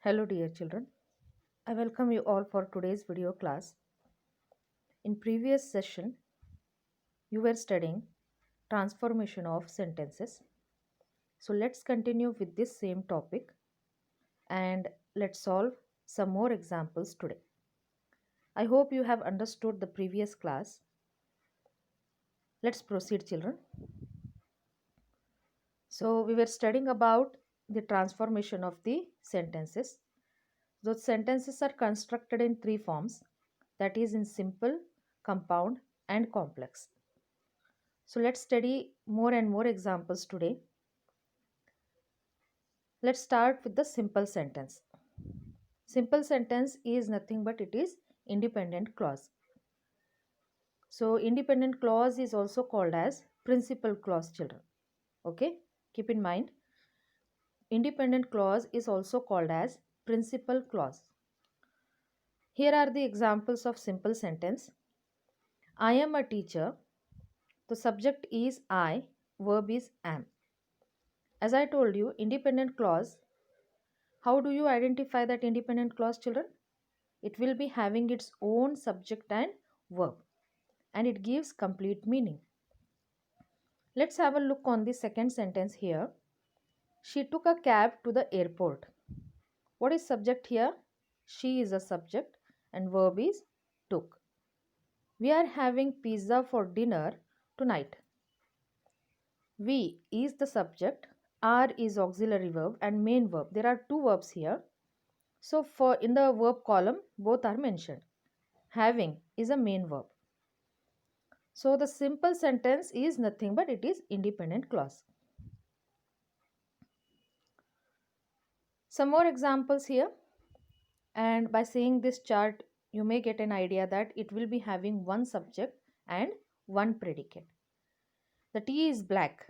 Hello dear children, I welcome you all for today's video class. In previous session, you were studying transformation of sentences. So let's continue with this same topic and let's solve some more examples today. I hope you have understood the previous class. Let's proceed children. So we were studying about the transformation of the sentences. Those sentences are constructed in three forms, that is in simple, compound and complex. So let's study more and more examples today. Let's start with the simple sentence. Simple sentence is nothing but it is independent clause. So independent clause is also called as principal clause children. Okay, keep in mind independent clause is also called as principal clause. Here are the examples of simple sentence. I am a teacher. The subject is I, verb is am. As I told you, independent clause. How do you identify that independent clause children? It will be having its own subject and verb and it gives complete meaning. Let's have a look on the second sentence here. She took a cab to the airport. What is subject here? She is a subject and verb is took. We are having pizza for dinner tonight. We is the subject, are is auxiliary verb and main verb. There are two verbs here. So for in the verb column both are mentioned. Having is a main verb. So the simple sentence is nothing but it is independent clause. Some more examples here, and by seeing this chart you may get an idea that it will be having one subject and one predicate. The tea is black.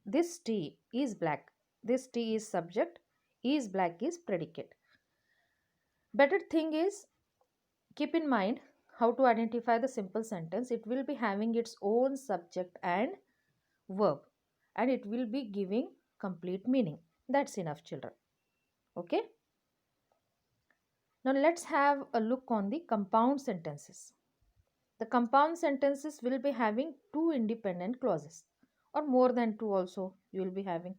This tea is black. This tea is subject. Is black is predicate. Better thing is keep in mind how to identify the simple sentence. It will be having its own subject and verb and it will be giving complete meaning. That's enough children. Okay. Now let's have a look on the compound sentences. The compound sentences will be having two independent clauses or more than two also you will be having.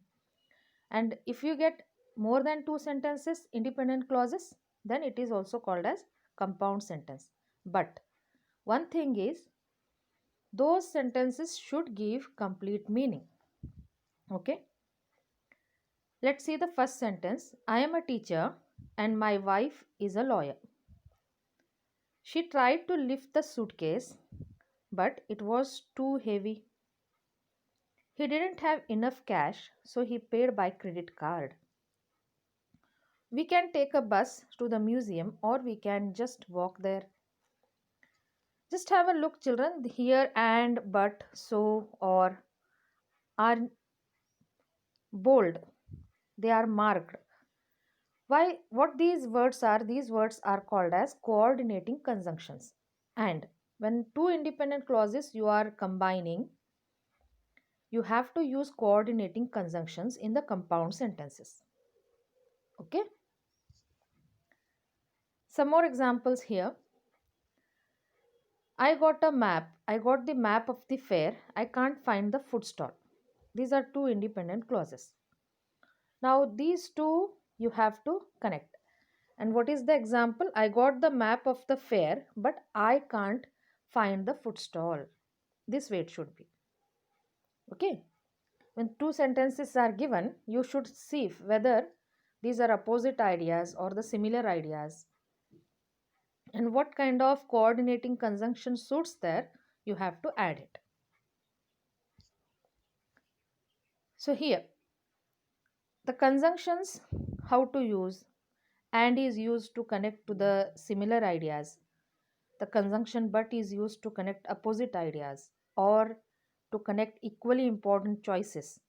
And if you get more than two sentences independent clauses, then it is also called as compound sentence. But one thing is those sentences should give complete meaning. Okay. Let's see the first sentence. I am a teacher and my wife is a lawyer. She tried to lift the suitcase, but it was too heavy. He didn't have enough cash, so he paid by credit card. We can take a bus to the museum or we can just walk there. Just have a look, children. Here and, but, so, or are bold. They are marked. Why? What these words are? These words are called as coordinating conjunctions. And when two independent clauses you are combining, you have to use coordinating conjunctions in the compound sentences. Okay. Some more examples here. I got a map. I got the map of the fair. I can't find the food stall. These are two independent clauses. Now these two you have to connect. And what is the example? I got the map of the fair, but I can't find the food stall. This way it should be. Okay. When two sentences are given, you should see whether these are opposite ideas or the similar ideas. And what kind of coordinating conjunction suits there, you have to add it. So here, the conjunctions, how to use, and is used to connect to the similar ideas. The conjunction but is used to connect opposite ideas or to connect equally important choices.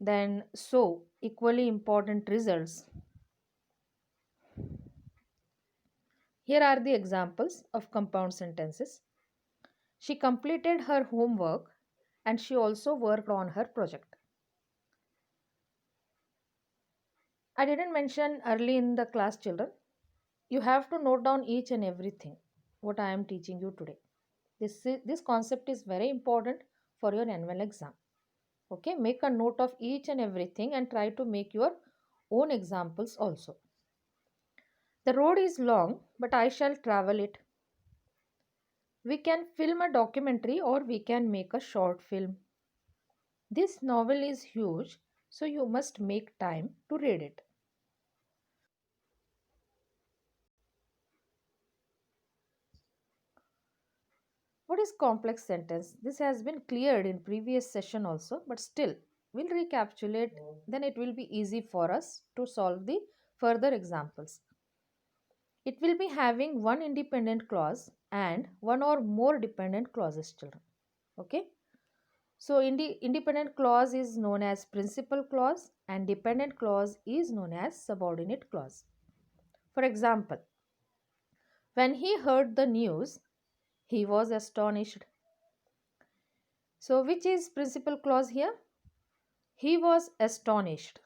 Then so, equally important results. Here are the examples of compound sentences. She completed her homework and she also worked on her project. I didn't mention early in the class, children. You have to note down each and everything what I am teaching you today. This concept is very important for your annual exam. Okay, make a note of each and everything and try to make your own examples also. The road is long, but I shall travel it. We can film a documentary or we can make a short film. This novel is huge, so you must make time to read it. What is complex sentence? This has been cleared in previous session also, but still we'll recapitulate, then it will be easy for us to solve the further examples. It will be having one independent clause and one or more dependent clauses, children. Okay? So independent clause is known as principal clause and dependent clause is known as subordinate clause. For example, when he heard the news, he was astonished. So which is principal clause here? He was astonished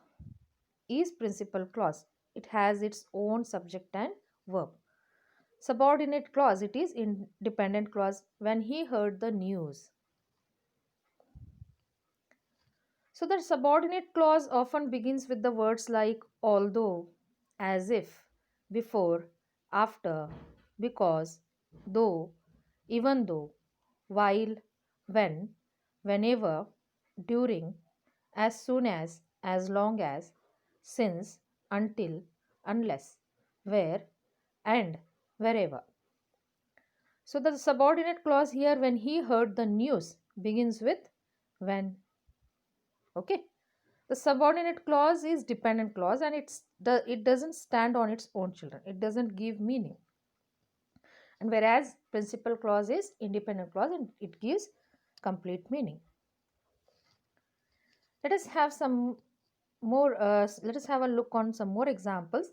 is principal clause. It has its own subject and verb. Subordinate clause, it is independent clause. When he heard the news. So the subordinate clause often begins with the words like although, as if, before, after, because, though, even though, while, when, whenever, during, as soon as long as, since, until, unless, where, and wherever. So the subordinate clause here, when he heard the news, begins with when. Okay. The subordinate clause is dependent clause and it doesn't stand on its own, children. It doesn't give meaning. And whereas principal clause is independent clause and it gives complete meaning. Let us have some more. Let us have a look on some more examples.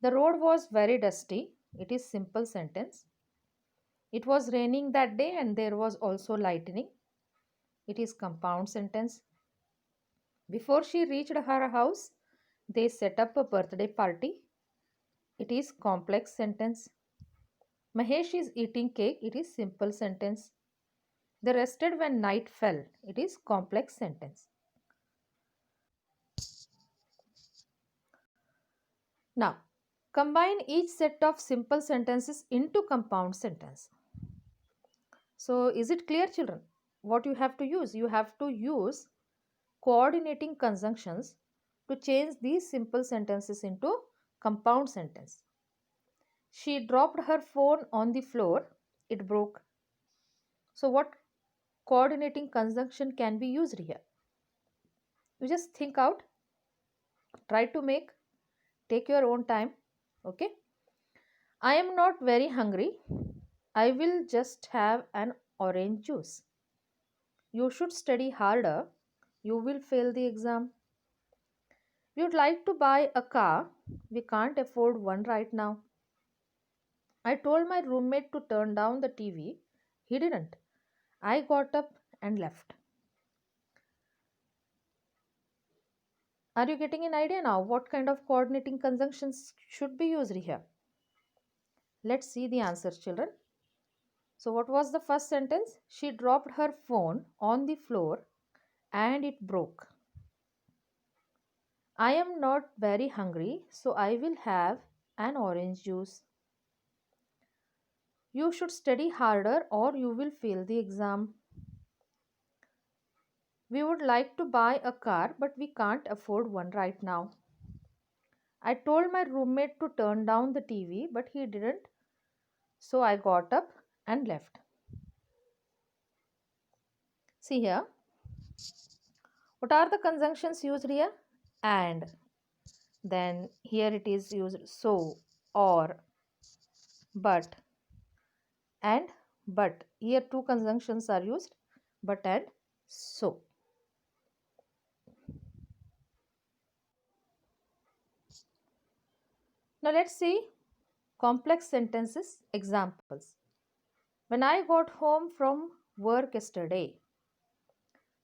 The road was very dusty. It is simple sentence. It was raining that day and there was also lightning. It is compound sentence. Before she reached her house, they set up a birthday party. It is complex sentence. Mahesh is eating cake. It is simple sentence. They rested when night fell. It is complex sentence. Now, combine each set of simple sentences into compound sentence. So, is it clear, children? What you have to use? You have to use coordinating conjunctions to change these simple sentences into compound sentence. She dropped her phone on the floor. It broke. So, what coordinating conjunction can be used here? You just think out, try to make, take your own time. Okay. I am not very hungry. I will just have an orange juice. You should study harder. You will fail the exam. We would like to buy a car. We can't afford one right now. I told my roommate to turn down the TV. He didn't. I got up and left. Are you getting an idea now what kind of coordinating conjunctions should be used here? Let's see the answers, children. So, what was the first sentence? She dropped her phone on the floor and it broke. I am not very hungry, so I will have an orange juice. You should study harder or you will fail the exam. We would like to buy a car, but we can't afford one right now. I told my roommate to turn down the TV, but he didn't, so I got up and left. See here. What are the conjunctions used here? And. Then here it is used so, or, but, and but. Here two conjunctions are used, but and so. Now let's see complex sentences examples. When I got home from work yesterday.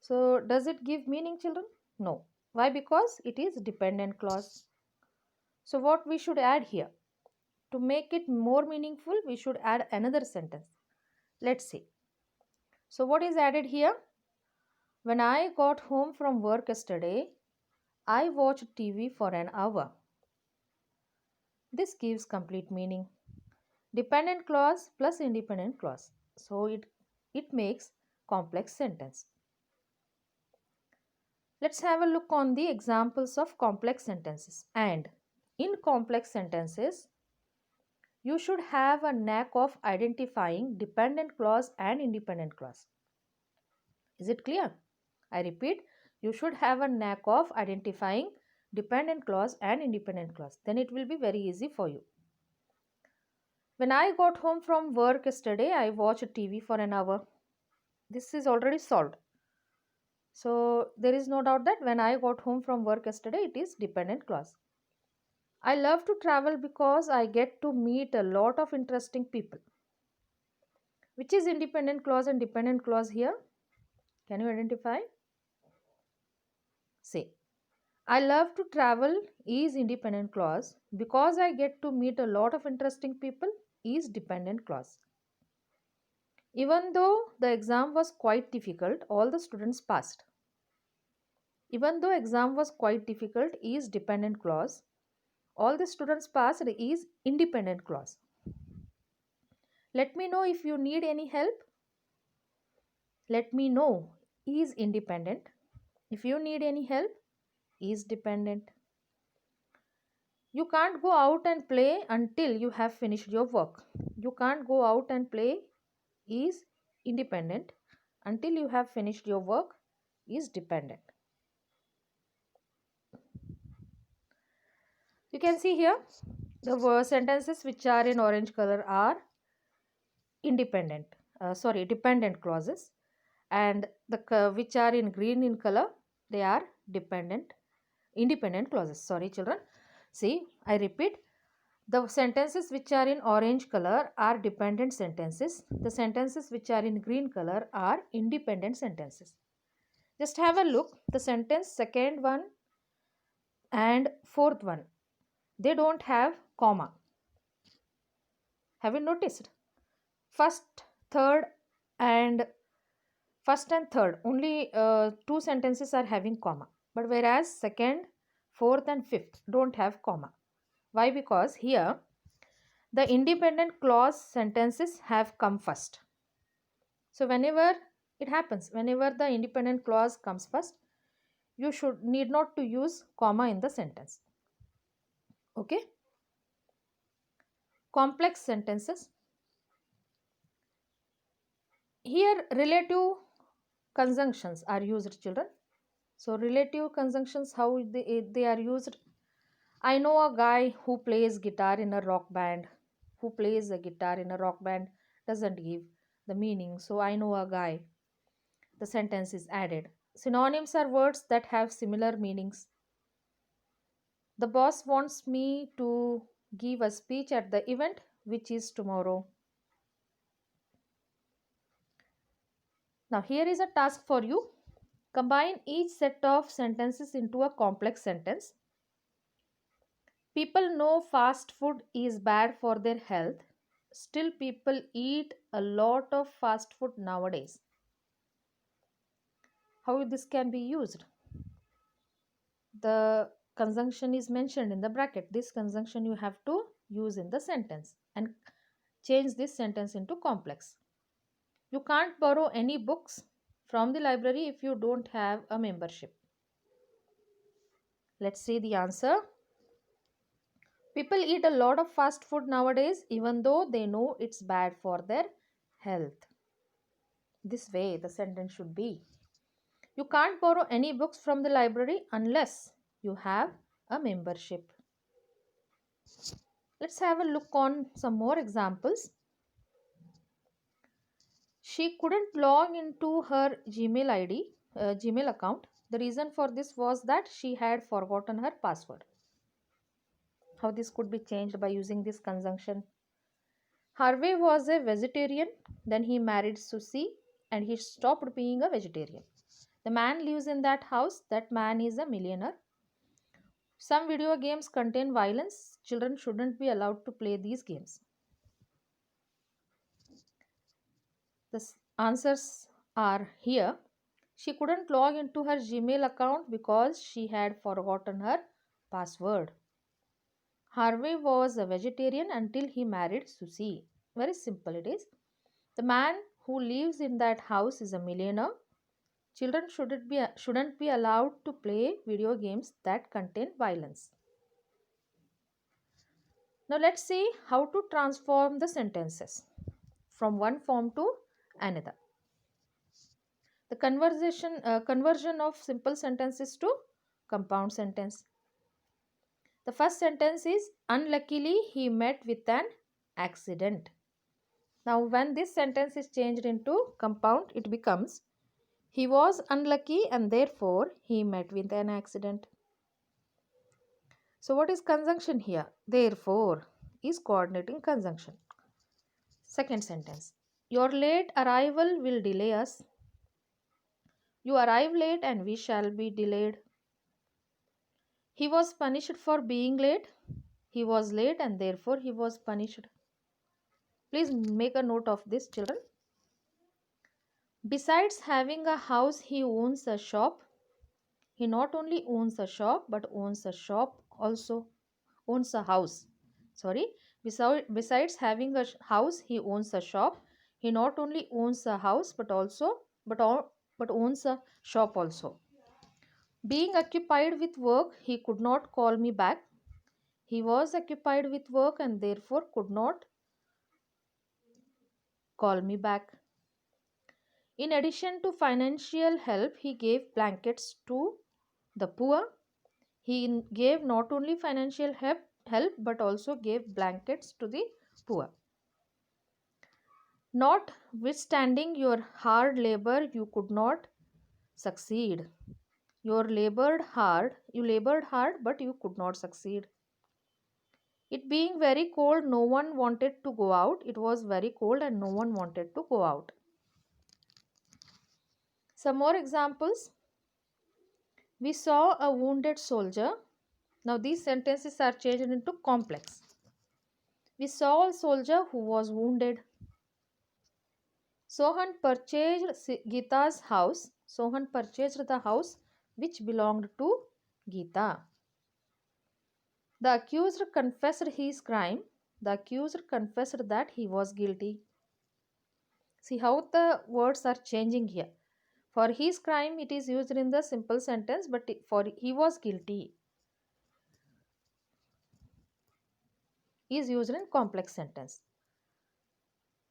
So does it give meaning, children? No. Why? Because it is dependent clause. So what we should add here? To make it more meaningful, we should add another sentence. Let's see. So what is added here? When I got home from work yesterday, I watched TV for an hour. This gives complete meaning. Dependent clause plus independent clause. So it makes complex sentence. Let's have a look on the examples of complex sentences. And in complex sentences, you should have a knack of identifying dependent clause and independent clause. Is it clear? I repeat, you should have a knack of identifying dependent clause and independent clause. Then it will be very easy for you. When I got home from work yesterday, I watched TV for an hour. This is already solved. So there is no doubt that when I got home from work yesterday, it is dependent clause. I love to travel because I get to meet a lot of interesting people. Which is independent clause and dependent clause here? Can you identify? Say, I love to travel is independent clause because I get to meet a lot of interesting people is dependent clause. Even though the exam was quite difficult, all the students passed. Even though exam was quite difficult is dependent clause. All the students passed is independent clause. Let me know if you need any help. Let me know is independent. If you need any help is dependent. You can't go out and play until you have finished your work. You can't go out and play is independent. Until you have finished your work is dependent. You can see here the sentences which are in orange color are dependent clauses, and the which are in green in color, they are independent clauses. Sorry children. See, I repeat, the sentences which are in orange color are dependent sentences. The sentences which are in green color are independent sentences. Just have a look. The sentence second one and fourth one, they don't have comma. Have you noticed? First, third, and first and third, only two sentences are having comma. But whereas second, fourth, and fifth don't have comma. Why? Because here the independent clause sentences have come first. So whenever it happens, whenever the independent clause comes first, you should need not to use comma in the sentence. Okay? Complex sentences. Here relative conjunctions are used, children. So relative conjunctions, how they are used. I know a guy who plays guitar in a rock band. Who plays a guitar in a rock band doesn't give the meaning. So I know a guy. The sentence is added. Synonyms are words that have similar meanings. The boss wants me to give a speech at the event, which is tomorrow. Now, here is a task for you. Combine each set of sentences into a complex sentence. People know fast food is bad for their health. Still, people eat a lot of fast food nowadays. How this can be used? The conjunction is mentioned in the bracket. This conjunction you have to use in the sentence and change this sentence into complex. You can't borrow any books from the library if you don't have a membership. Let's see the answer. People eat a lot of fast food nowadays even though they know it's bad for their health. This way the sentence should be. You can't borrow any books from the library unless you have a membership. Let's have a look on some more examples. She couldn't log into her Gmail account. The reason for this was that she had forgotten her password. How this could be changed by using this conjunction. Harvey was a vegetarian, then he married Susie and he stopped being a vegetarian. The man lives in that house. That man is a millionaire. Some video games contain violence. Children shouldn't be allowed to play these games. The answers are here. She couldn't log into her Gmail account because she had forgotten her password. Harvey was a vegetarian until he married Susie. Very simple it is. The man who lives in that house is a millionaire. Children shouldn't be allowed to play video games that contain violence. Now let's see how to transform the sentences from one form to another. The conversion of simple sentences to compound sentence. The first sentence is unluckily he met with an accident. Now when this sentence is changed into compound, it becomes he was unlucky and therefore he met with an accident. So what is conjunction here? Therefore is coordinating conjunction. Second sentence. Your late arrival will delay us. You arrive late and we shall be delayed. He was punished for being late. He was late and therefore he was punished. Please make a note of this, children. Besides having a house, he owns a shop. He not only owns a shop but owns a shop also owns a house. Sorry. Besides having a house, he owns a shop. He not only owns a house but owns a shop also. Being occupied with work, he could not call me back. He was occupied with work and therefore could not call me back. In addition to financial help, he gave blankets to the poor. He gave not only financial help but also gave blankets to the poor. Notwithstanding your hard labor, you could not succeed. You labored hard, but you could not succeed. It being very cold, no one wanted to go out. It was very cold and no one wanted to go out. Some more examples. We saw a wounded soldier. Now these sentences are changed into complex. We saw a soldier who was wounded. Sohan purchased Gita's house. Sohan purchased the house which belonged to Gita. The accused confessed his crime. The accused confessed that he was guilty. See how the words are changing here. For his crime, it is used in the simple sentence, but for he was guilty is used in complex sentence.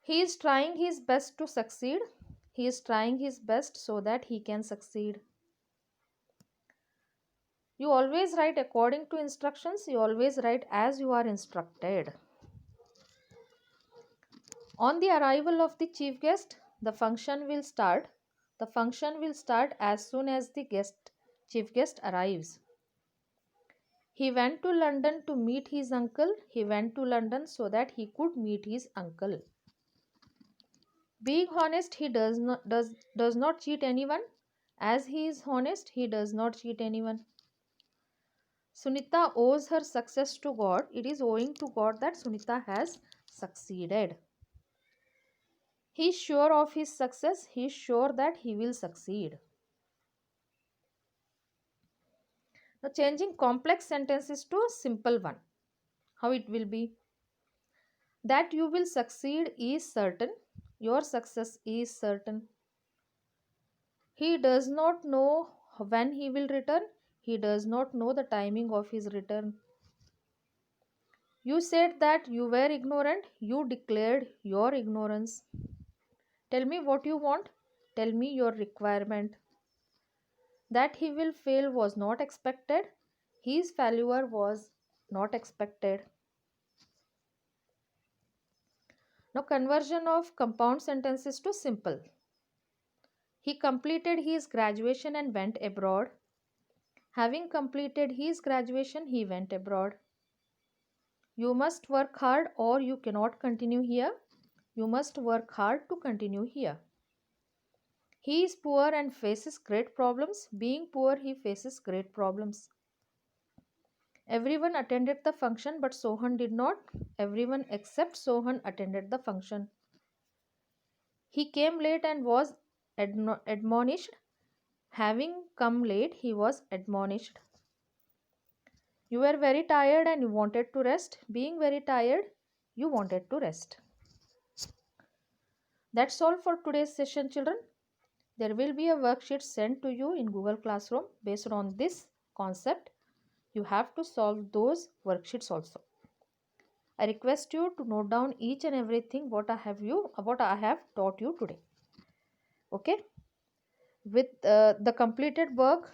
He is trying his best to succeed. He is trying his best so that he can succeed. You always write according to instructions. You always write as you are instructed. On the arrival of the chief guest, the function will start. The function will start as soon as the chief guest arrives. He went to London to meet his uncle. He went to London so that he could meet his uncle. Being honest, he does not cheat anyone. As he is honest, he does not cheat anyone. Sunita owes her success to God. It is owing to God that Sunita has succeeded. He is sure of his success. He is sure that he will succeed. Now changing complex sentences to simple one. How it will be? That you will succeed is certain. Your success is certain. He does not know when he will return. He does not know the timing of his return. You said that you were ignorant. You declared your ignorance. Tell me what you want. Tell me your requirement. That he will fail was not expected. His failure was not expected. Now conversion of compound sentences to simple. He completed his graduation and went abroad. Having completed his graduation, he went abroad. You must work hard or you cannot continue here. You must work hard to continue here. He is poor and faces great problems. Being poor, he faces great problems. Everyone attended the function, but Sohan did not. Everyone except Sohan attended the function. He came late and was admonished. Having come late, he was admonished. You were very tired and you wanted to rest. Being very tired, you wanted to rest. That's all for today's session, children. There will be a worksheet sent to you in Google Classroom based on this concept. You have to solve those worksheets also. I request you to note down each and everything what I have taught you today. Okay? With the completed work,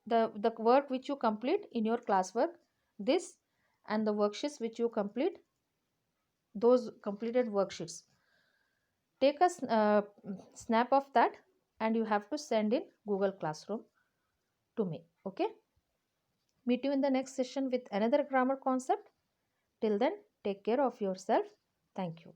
the work which you complete in your classwork, this and the worksheets which you complete, those completed worksheets, take a snap of that and you have to send in Google Classroom to me. Okay? Meet you in the next session with another grammar concept. Till then, take care of yourself. Thank you.